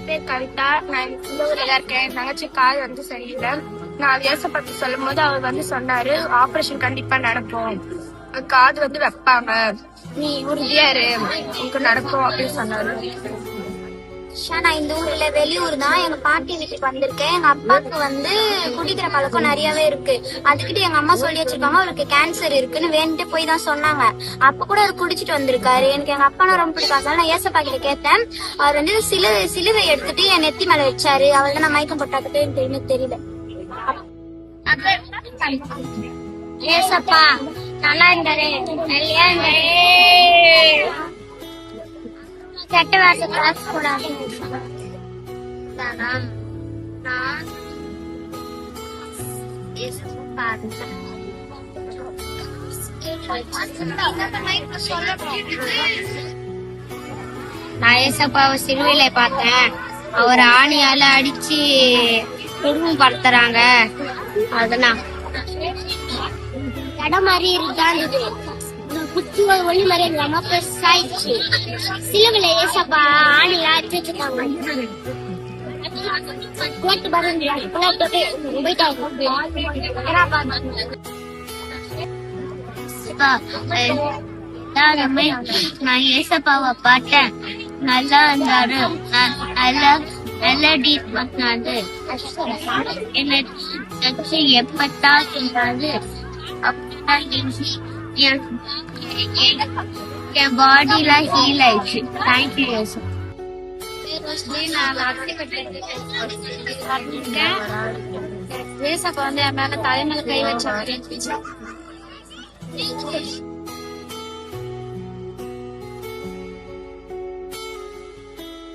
பேர் கவிதா. நான் இந்த ஊர்ல தான் இருக்கேன். என் தங்கச்சி கால் சரியில்லை. நான் ஏசப்பத்தி சொல்லும் போது அவர் சொன்னாரு, ஆபரேஷன் கண்டிப்பா நடக்கும், காது வைப்பாங்க, நீ உறுதியா இரு, உனக்கு நடக்கும் அப்படின்னு சொன்னாரு. நான் இந்த ஊர்ல வெளியூர் தான். எங்க பாட்டி வீட்டுக்கு வந்திருக்கேன். எங்க அப்பாவுக்கு குடிக்கிற பழக்கம் நிறையவே இருக்கு. அதுக்கிட்ட எங்க அம்மா சொல்லி வச்சிருக்காங்க அவருக்கு கேன்சர் இருக்குன்னு வேண்டிட்டு போய் தான் சொன்னாங்க. அப்ப கூட அவர் குடிச்சிட்டு வந்திருக்காரு. எனக்கு எங்க அப்பானா ரொம்ப பிடிக்காது. நான் ஏசப்பா கிட்ட கேட்டேன். அவர் சிலுவை எடுத்துட்டு என் நெத்தி மேல வச்சாரு. அவர் நான் மயக்கம் போட்டாக்கிட்டே எனக்கு தெரியல. ஏசப்பா நல்லா இருந்தாரு, நல்லா இருந்தாரு. கெட்ட வார்த்தை பேசக்கூடாது. நான் ஏசப்பாவை சிலுவையில பார்த்தேன். அவர் ஆணியால அடிச்சு குடும்பப்படுத்துறாங்க. அதெல்லாம் இடம் மாதிரி இருக்காது. ஒளி மாதிரி எங்க அம்மா பெருசாயிடுச்சு. சிலுவையில ஏசப்பா ஆணியா அடிச்சுட்டாங்க. நான் ஏசப்பாவை பார்த்தேன், நல்லா இருந்தாரு, நல்லா டீட் பண்ணாரு. என்ன எப்பத்தான் இருந்தாரு என் பாடியில ஹீல் ஆயிடுச்சு. தேங்க்யூ ஏசப்பா. ஏசப்பா என் மேல தலைமையில கை வச்ச மாதிரி இருந்துச்சு.